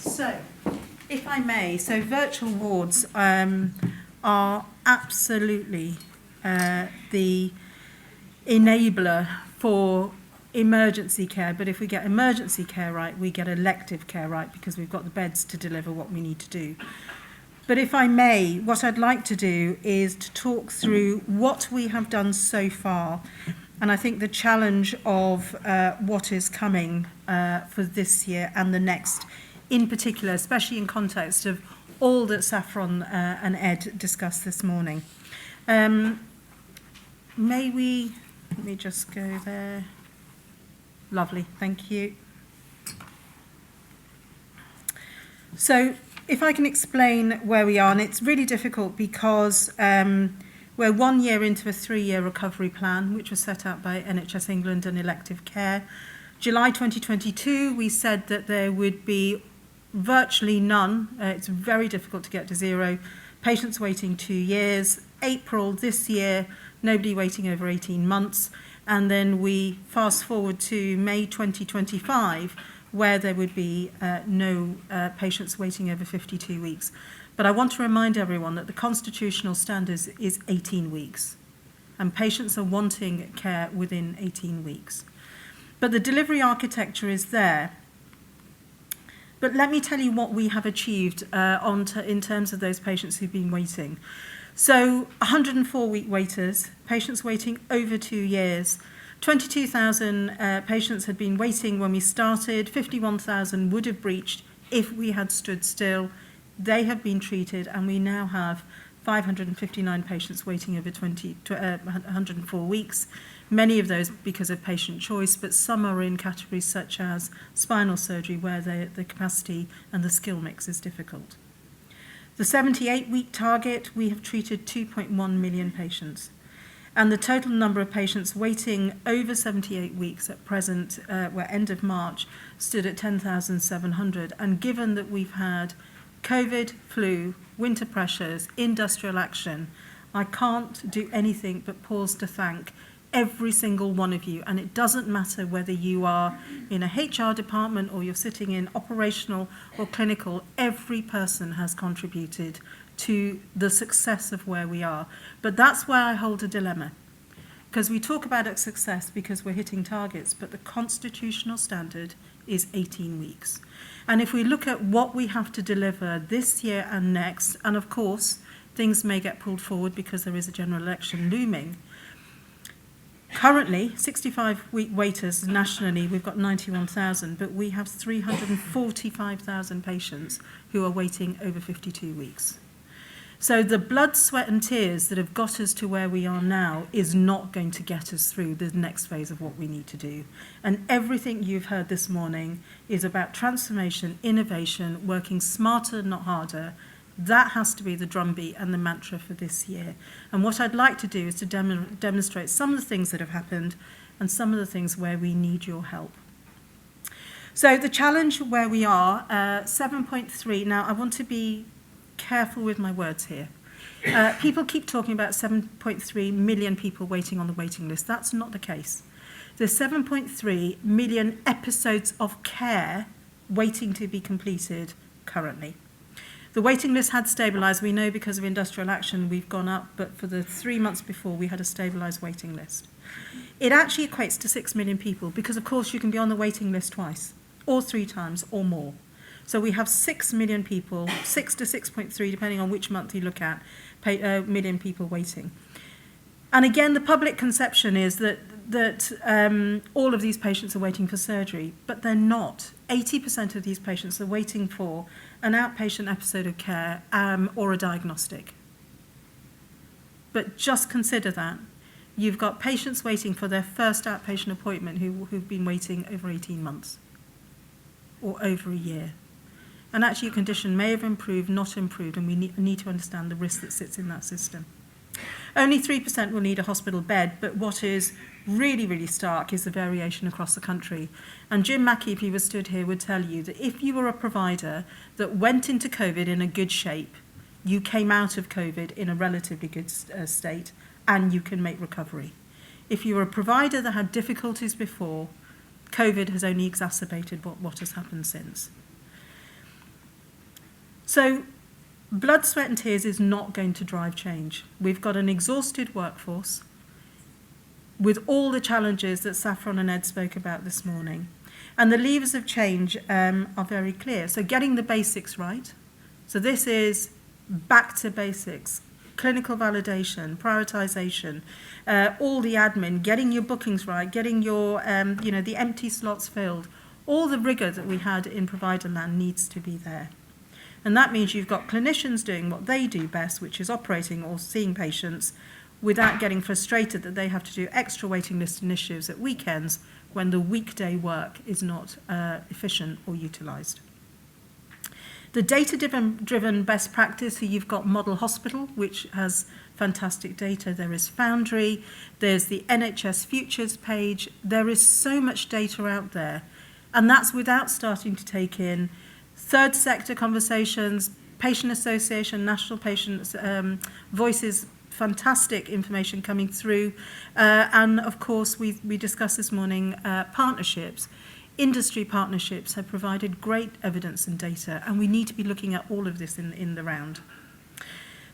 So, if I may, so virtual wards are absolutely the enabler for emergency care, but if we get emergency care right, we get elective care right because we've got the beds to deliver what we need to do. But if I may, what I'd like to do is to talk through what we have done so far, and I think the challenge of what is coming for this year and the next, in particular, especially in context of all that Saffron and Ed discussed this morning. Let me just go there. Lovely, thank you. So, if I can explain where we are, and it's really difficult because we're 1 year into a 3-year recovery plan, which was set out by NHS England and Elective Care. July 2022, we said that there would be virtually none. It's very difficult to get to zero. Patients waiting 2 years. April this year, nobody waiting over 18 months. And then we fast forward to May 2025, where there would be no patients waiting over 52 weeks. But I want to remind everyone that the constitutional standard is 18 weeks, and patients are wanting care within 18 weeks. But the delivery architecture is there. But let me tell you what we have achieved in terms of those patients who've been waiting. So 104-week waiters, patients waiting over 2 years. 22,000 patients had been waiting when we started. 51,000 would have breached if we had stood still. They have been treated, and we now have 559 patients waiting over 104 weeks. Many of those because of patient choice, but some are in categories such as spinal surgery, where the capacity and the skill mix is difficult. The 78-week target, we have treated 2.1 million patients. And the total number of patients waiting over 78 weeks at present, where end of March, stood at 10,700. And given that we've had COVID, flu, winter pressures, industrial action, I can't do anything but pause to thank every single one of you. And it doesn't matter whether you are in a HR department or you're sitting in operational or clinical, every person has contributed to the success of where we are. But that's where I hold a dilemma. Because we talk about a success because we're hitting targets, but the constitutional standard is 18 weeks. And if we look at what we have to deliver this year and next, and of course, things may get pulled forward because there is a general election looming. Currently, 65-week waiters nationally, we've got 91,000, but we have 345,000 patients who are waiting over 52 weeks. So the blood, sweat and tears that have got us to where we are now is not going to get us through the next phase of what we need to do. And everything you've heard this morning is about transformation, innovation, working smarter, not harder. That has to be the drumbeat and the mantra for this year. And what I'd like to do is to demonstrate some of the things that have happened and some of the things where we need your help. So the challenge where we are, 7.3. Now, I want to be careful with my words here. People keep talking about 7.3 million people waiting on the waiting list. That's not the case. There's 7.3 million episodes of care waiting to be completed currently. The waiting list had stabilised. We know because of industrial action we've gone up, but for the 3 months before we had a stabilised waiting list. It actually equates to 6 million people because, of course, you can be on the waiting list twice or 3 times or more. So we have 6 million people, 6 to 6.3, depending on which month you look at, million people waiting. And again, the public conception is that all of these patients are waiting for surgery, but they're not. 80% of these patients are waiting for an outpatient episode of care or a diagnostic. But just consider that. You've got patients waiting for their first outpatient appointment who've been waiting over 18 months or over a year. And actually your condition may have improved, not improved, and we need to understand the risk that sits in that system. Only 3% will need a hospital bed, but what is really, really stark is the variation across the country. And Jim Mackey, if he was stood here, would tell you that if you were a provider that went into COVID in a good shape, you came out of COVID in a relatively good state, and you can make recovery. If you were a provider that had difficulties before, COVID has only exacerbated what has happened since. So blood, sweat and tears is not going to drive change. We've got an exhausted workforce with all the challenges that Saffron and Ed spoke about this morning. And the levers of change are very clear. So getting the basics right. So this is back to basics, clinical validation, prioritization, all the admin, getting your bookings right, getting your, the empty slots filled. All the rigor that we had in provider land needs to be there. And that means you've got clinicians doing what they do best, which is operating or seeing patients, without getting frustrated that they have to do extra waiting list initiatives at weekends when the weekday work is not efficient or utilised. The data-driven best practice, so you've got Model Hospital, which has fantastic data. There is Foundry, there's the NHS Futures page. There is so much data out there. And that's without starting to take in third sector conversations, patient association, national patient voices, fantastic information coming through. And of course, we discussed this morning partnerships. Industry partnerships have provided great evidence and data, and we need to be looking at all of this in the round.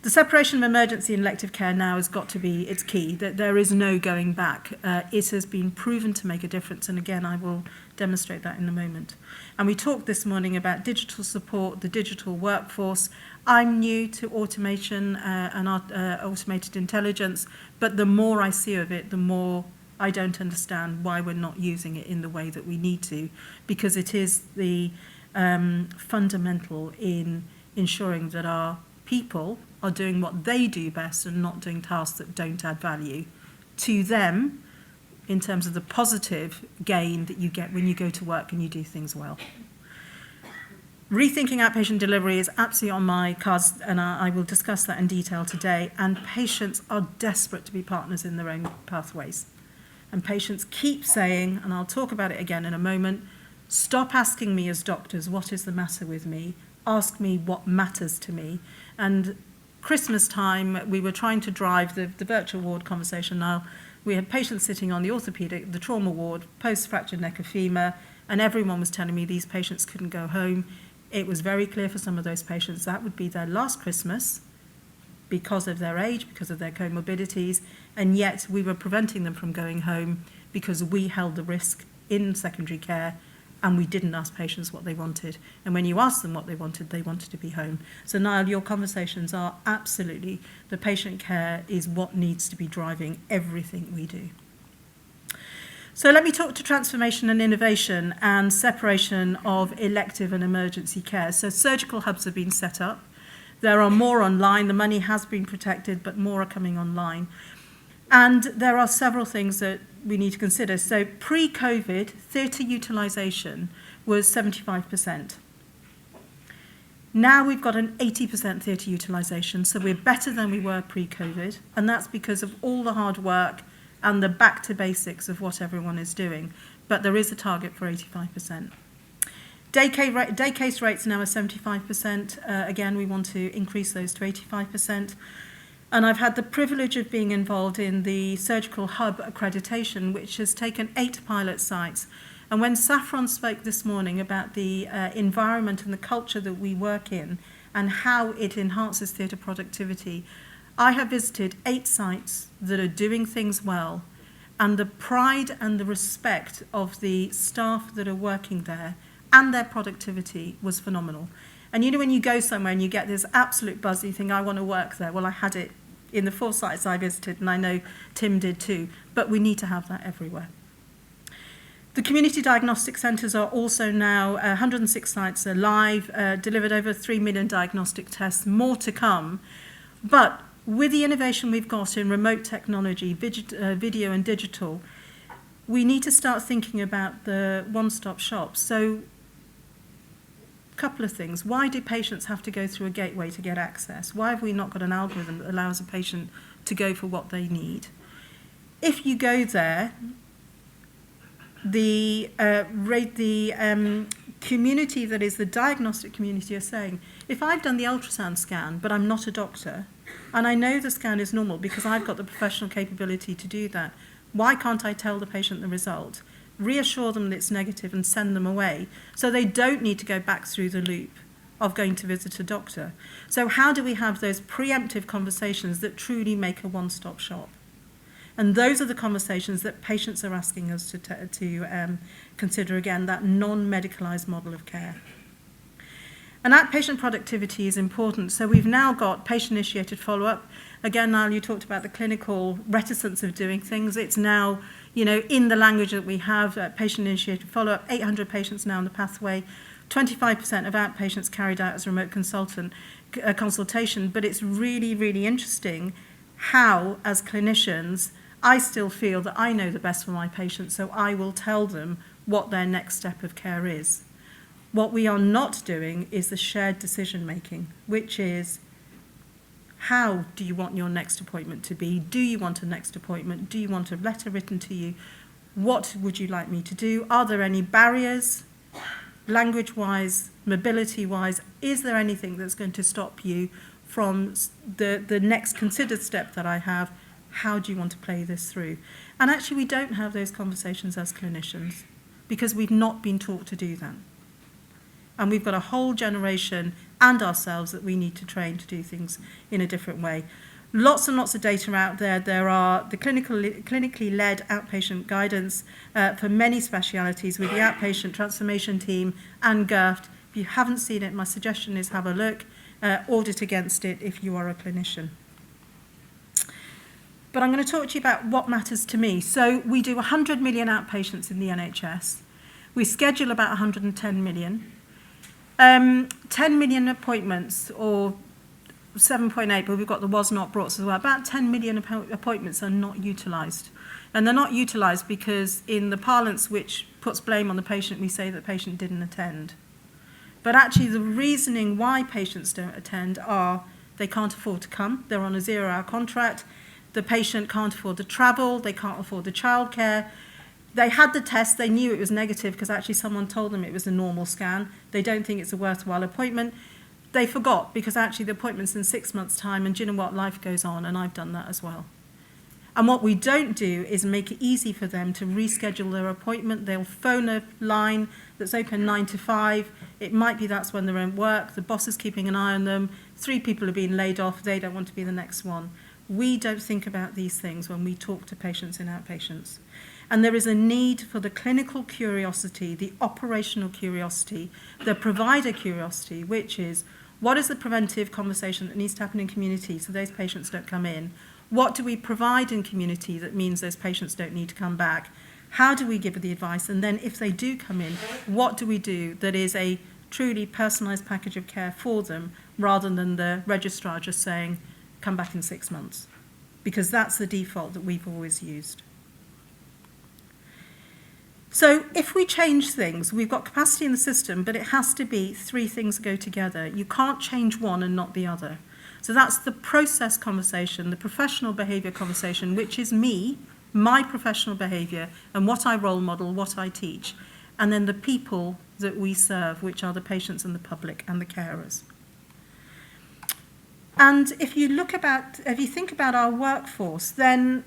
The separation of emergency and elective care now has got to be, it's key, that there is no going back. It has been proven to make a difference, and again, I will demonstrate that in a moment. And we talked this morning about digital support, the digital workforce. I'm new to automation and automated intelligence, but the more I see of it, the more I don't understand why we're not using it in the way that we need to, because it is the fundamental in ensuring that our people are doing what they do best and not doing tasks that don't add value to them in terms of the positive gain that you get when you go to work and you do things well. Rethinking outpatient delivery is absolutely on my cards, and I will discuss that in detail today. And patients are desperate to be partners in their own pathways. And patients keep saying, and I'll talk about it again in a moment, stop asking me as doctors, what is the matter with me? Ask me what matters to me. And Christmas time, we were trying to drive the virtual ward conversation. Now, we had patients sitting on the orthopedic, the trauma ward, post-fractured neck of femur, and everyone was telling me these patients couldn't go home. It was very clear for some of those patients that would be their last Christmas because of their age, because of their comorbidities, and yet we were preventing them from going home because we held the risk in secondary care and we didn't ask patients what they wanted. And when you asked them what they wanted to be home. So Niall, your conversations are absolutely, the patient care is what needs to be driving everything we do. So let me talk to transformation and innovation and separation of elective and emergency care. So surgical hubs have been set up. There are more online. The money has been protected, but more are coming online. And there are several things that we need to consider. So pre-COVID, theatre utilisation was 75%. Now we've got an 80% theatre utilisation, so we're better than we were pre-COVID, and that's because of all the hard work and the back to basics of what everyone is doing. But there is a target for 85%. Day case rates now are 75%. Again, we want to increase those to 85%. And I've had the privilege of being involved in the surgical hub accreditation, which has taken 8 pilot sites. And when Saffron spoke this morning about the environment and the culture that we work in and how it enhances theatre productivity, I have visited 8 sites that are doing things well, and the pride and the respect of the staff that are working there and their productivity was phenomenal. And you know, when you go somewhere and you get this absolute buzz, you think, I want to work there. Well, I had it in the 4 sites I visited, and I know Tim did too, but we need to have that everywhere. The community diagnostic centres are also now, 106 sites are live, delivered over 3 million diagnostic tests, more to come. But with the innovation we've got in remote technology, video and digital, we need to start thinking about the one-stop shop. So, a couple of things. Why do patients have to go through a gateway to get access? Why have we not got an algorithm that allows a patient to go for what they need? If you go there, the community that is the diagnostic community are saying, if I've done the ultrasound scan, but I'm not a doctor, and I know the scan is normal because I've got the professional capability to do that, why can't I tell the patient the result, reassure them that it's negative and send them away so they don't need to go back through the loop of going to visit a doctor. So how do we have those preemptive conversations that truly make a one-stop shop? And those are the conversations that patients are asking us to consider, again, that non-medicalised model of care. And outpatient productivity is important. So we've now got patient-initiated follow-up. Again, Niall, you talked about the clinical reticence of doing things. It's now, in the language that we have, patient-initiated follow-up, 800 patients now in the pathway, 25% of outpatients carried out as remote consultation. But it's really, really interesting how, as clinicians, I still feel that I know the best for my patients, so I will tell them what their next step of care is. What we are not doing is the shared decision making, which is, how do you want your next appointment to be? Do you want a next appointment? Do you want a letter written to you? What would you like me to do? Are there any barriers, language-wise, mobility-wise? Is there anything that's going to stop you from the next considered step that I have? How do you want to play this through? And actually, we don't have those conversations as clinicians because we've not been taught to do that. And we've got a whole generation and ourselves that we need to train to do things in a different way. Lots and lots of data out there. There are the clinically led outpatient guidance for many specialities with the outpatient transformation team and GERFT. If you haven't seen it, my suggestion is have a look, audit against it if you are a clinician. But I'm going to talk to you about what matters to me. So we do 100 million outpatients in the NHS. We schedule about 110 million. 10 million appointments, or 7.8, but we've got the was not brought as well. About 10 million appointments are not utilised. And they're not utilised because in the parlance which puts blame on the patient, we say that the patient didn't attend. But actually the reasoning why patients don't attend are they can't afford to come, they're on a 0-hour contract, the patient can't afford the travel, they can't afford the childcare. They had the test, they knew it was negative because actually someone told them it was a normal scan. They don't think it's a worthwhile appointment. They forgot because actually the appointment's in 6 months' time, and do you know what? Life goes on, and I've done that as well. And what we don't do is make it easy for them to reschedule their appointment. They'll phone a line that's open 9 to 5. It might be that's when they're in work. The boss is keeping an eye on them. 3 people are being laid off. They don't want to be the next one. We don't think about these things when we talk to patients in outpatients. And there is a need for the clinical curiosity, the operational curiosity, the provider curiosity, which is, what is the preventive conversation that needs to happen in community so those patients don't come in? What do we provide in community that means those patients don't need to come back? How do we give the advice? And then if they do come in, what do we do that is a truly personalised package of care for them, rather than the registrar just saying, come back in 6 months? Because that's the default that we've always used. So if we change things, we've got capacity in the system, but it has to be 3 things go together. You can't change one and not the other. So that's the process conversation, the professional behaviour conversation, which is me, my professional behaviour, and what I role model, what I teach. And then the people that we serve, which are the patients and the public and the carers. And if you think about our workforce, then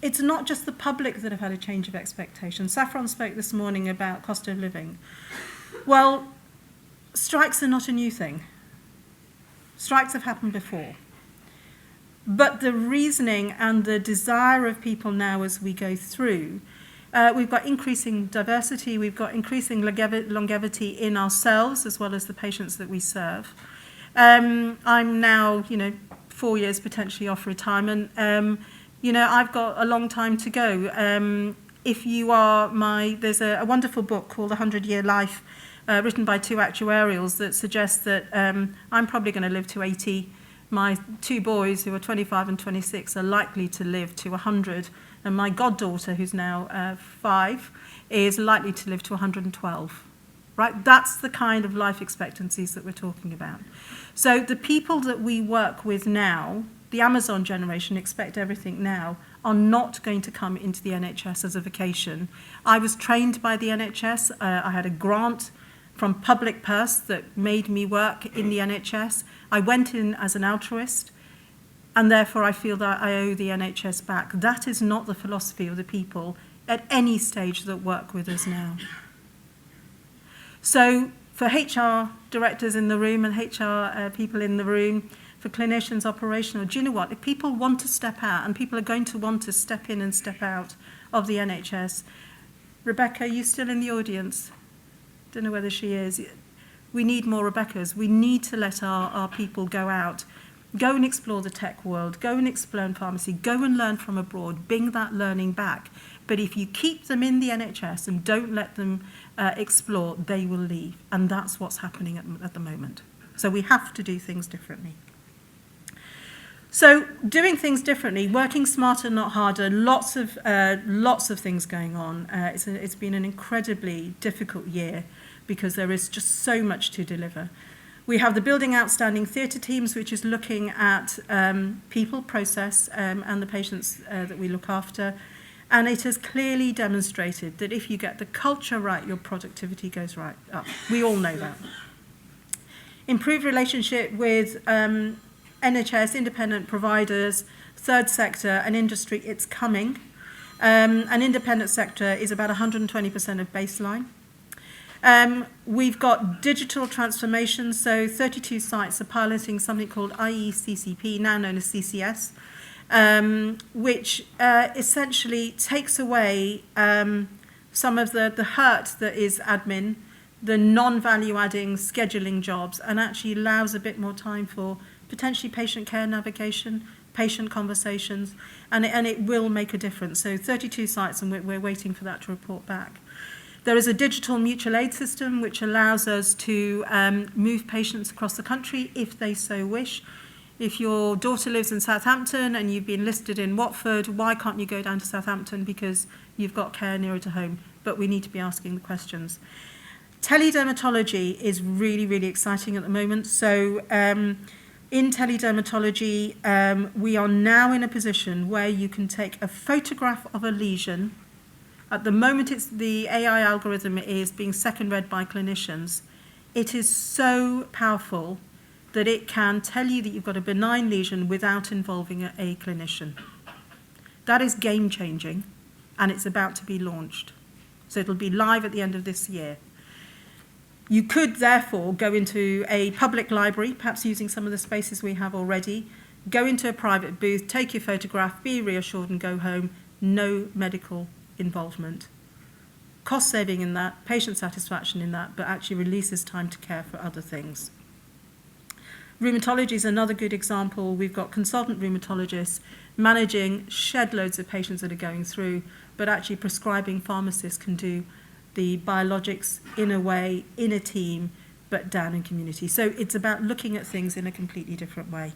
it's not just the public that have had a change of expectation. Saffron spoke this morning about cost of living. Well, strikes are not a new thing. Strikes have happened before. But the reasoning and the desire of people now as we go through, we've got increasing diversity, we've got increasing longevity in ourselves as well as the patients that we serve. I'm now, 4 years potentially off retirement. I've got a long time to go. There's a wonderful book called 100-Year Life, written by 2 actuarials that suggests that I'm probably going to live to 80. My 2 boys, who are 25 and 26, are likely to live to 100. And my goddaughter, who's now 5, is likely to live to 112. Right? That's the kind of life expectancies that we're talking about. So the people that we work with now, the Amazon generation, expect everything now, are not going to come into the NHS as a vocation. I was trained by the NHS. I had a grant from public purse that made me work in the NHS. I went in as an altruist, and therefore I feel that I owe the NHS back. That is not the philosophy of the people at any stage that work with us now. So for HR directors in the room and HR people in the room, for clinicians, operational, do you know what? If people want to step out, and people are going to want to step in and step out of the NHS, Rebecca, are you still in the audience? Don't know whether she is. We need more Rebeccas. We need to let our people go out. Go and explore the tech world. Go and explore pharmacy. Go and learn from abroad. Bring that learning back. But if you keep them in the NHS and don't let them explore, they will leave. And that's what's happening at the moment. So we have to do things differently. So doing things differently, working smarter, not harder, lots of things going on. It's been an incredibly difficult year because there is just so much to deliver. We have the Building Outstanding Theatre Teams, which is looking at people, process, and the patients that we look after. And it has clearly demonstrated that if you get the culture right, your productivity goes right up. We all know that. Improved relationship with NHS, independent providers, third sector and industry, it's coming. An independent sector is about 120% of baseline. We've got digital transformation, so 32 sites are piloting something called IECCP, now known as CCS, which essentially takes away some of the hurt that is admin, the non-value-adding scheduling jobs, and actually allows a bit more time for potentially patient care navigation, patient conversations, and it will make a difference. So 32 sites, and we're waiting for that to report back. There is a digital mutual aid system which allows us to move patients across the country if they so wish. If your daughter lives in Southampton and you've been listed in Watford, why can't you go down to Southampton because you've got care nearer to home? But we need to be asking the questions. Teledermatology is really, really exciting at the moment. So in teledermatology, we are now in a position where you can take a photograph of a lesion. At the moment, the AI algorithm is being second read by clinicians. It is so powerful that it can tell you that you've got a benign lesion without involving a clinician. That is game-changing, and it's about to be launched. So it'll be live at the end of this year. You could, therefore, go into a public library, perhaps using some of the spaces we have already, go into a private booth, take your photograph, be reassured and go home. No medical involvement. Cost saving in that, patient satisfaction in that, but actually releases time to care for other things. Rheumatology is another good example. We've got consultant rheumatologists managing shed loads of patients that are going through, but actually prescribing pharmacists can do the biologics in a way, in a team, but down in community. So it's about looking at things in a completely different way.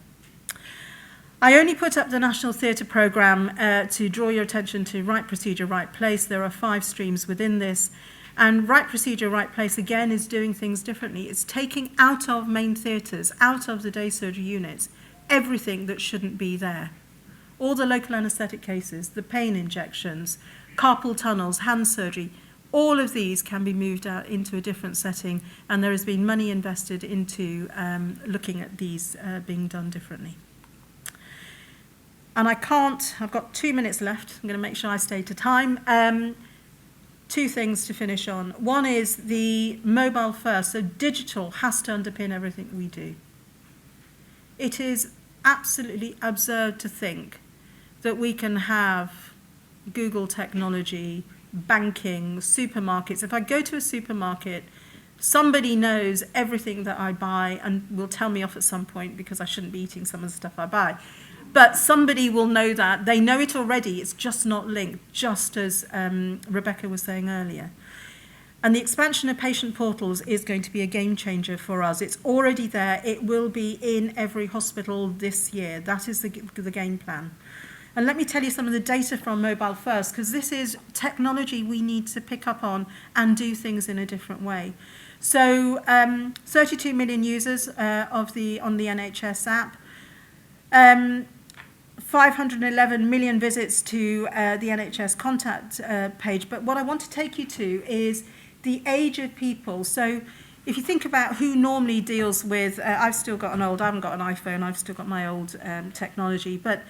I only put up the National Theatre Programme to draw your attention to Right Procedure, Right Place. There are 5 streams within this. And Right Procedure, Right Place, again, is doing things differently. It's taking out of main theatres, out of the day surgery units, everything that shouldn't be there. All the local anaesthetic cases, the pain injections, carpal tunnels, hand surgery, all of these can be moved out into a different setting, and there has been money invested into looking at these being done differently. And I've got 2 minutes left. I'm going to make sure I stay to time. 2 things to finish on. One is the mobile first. So digital has to underpin everything we do. It is absolutely absurd to think that we can have Google technology, banking, supermarkets. If I go to a supermarket, somebody knows everything that I buy and will tell me off at some point because I shouldn't be eating some of the stuff I buy. But somebody will know that. They know it already. It's just not linked, just as Rebecca was saying earlier. And the expansion of patient portals is going to be a game changer for us. It's already there. It will be in every hospital this year. That is the game plan. And let me tell you some of the data from Mobile First, because this is technology we need to pick up on and do things in a different way. So 32 million users on the NHS app. 511 million visits to the NHS contact page. But what I want to take you to is the age of people. So if you think about who normally deals with, I haven't got an iPhone, I've still got my old technology. But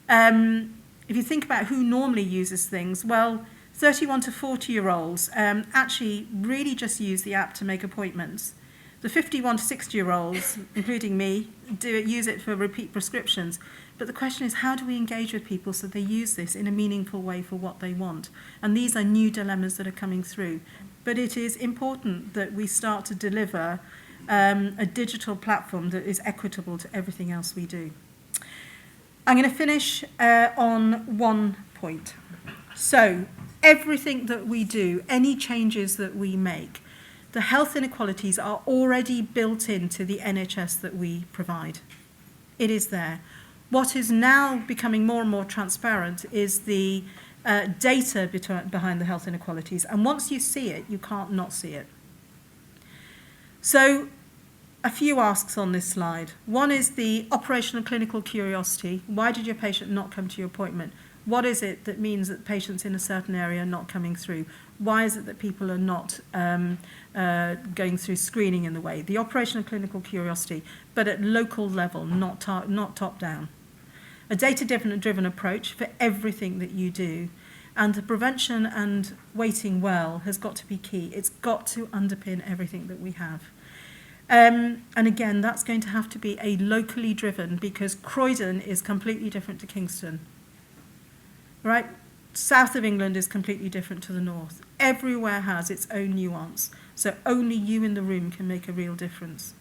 if you think about who normally uses things, well, 31 to 40-year-olds actually really just use the app to make appointments. The 51 to 60-year-olds, including me, use it for repeat prescriptions. But the question is, how do we engage with people so they use this in a meaningful way for what they want? And these are new dilemmas that are coming through. But it is important that we start to deliver a digital platform that is equitable to everything else we do. I'm going to finish on one point. So everything that we do, any changes that we make, the health inequalities are already built into the NHS that we provide. It is there. What is now becoming more and more transparent is the data behind the health inequalities. And once you see it, you can't not see it. So a few asks on this slide. One is the operational clinical curiosity. Why did your patient not come to your appointment? What is it that means that patients in a certain area are not coming through? Why is it that people are not going through screening in the way? The operational clinical curiosity, but at local level, not top down. A data-driven approach for everything that you do. And the prevention and waiting well has got to be key. It's got to underpin everything that we have. And again, that's going to have to be a locally driven, because Croydon is completely different to Kingston. Right? South of England is completely different to the north. Everywhere has its own nuance. So only you in the room can make a real difference.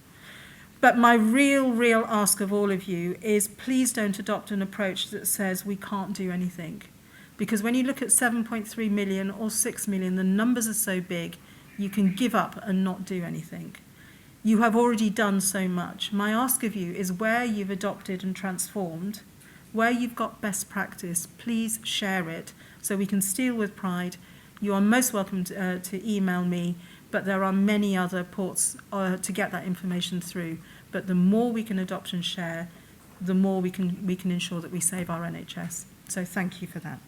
But my real ask of all of you is, please don't adopt an approach that says we can't do anything. Because when you look at 7.3 million or 6 million, the numbers are so big, you can give up and not do anything. You have already done so much. My ask of you is, where you've adopted and transformed, where you've got best practice, please share it so we can steal with pride. You are most welcome to email me, but there are many other ports to get that information through. But the more we can adopt and share, the more we can ensure that we save our NHS. So thank you for that.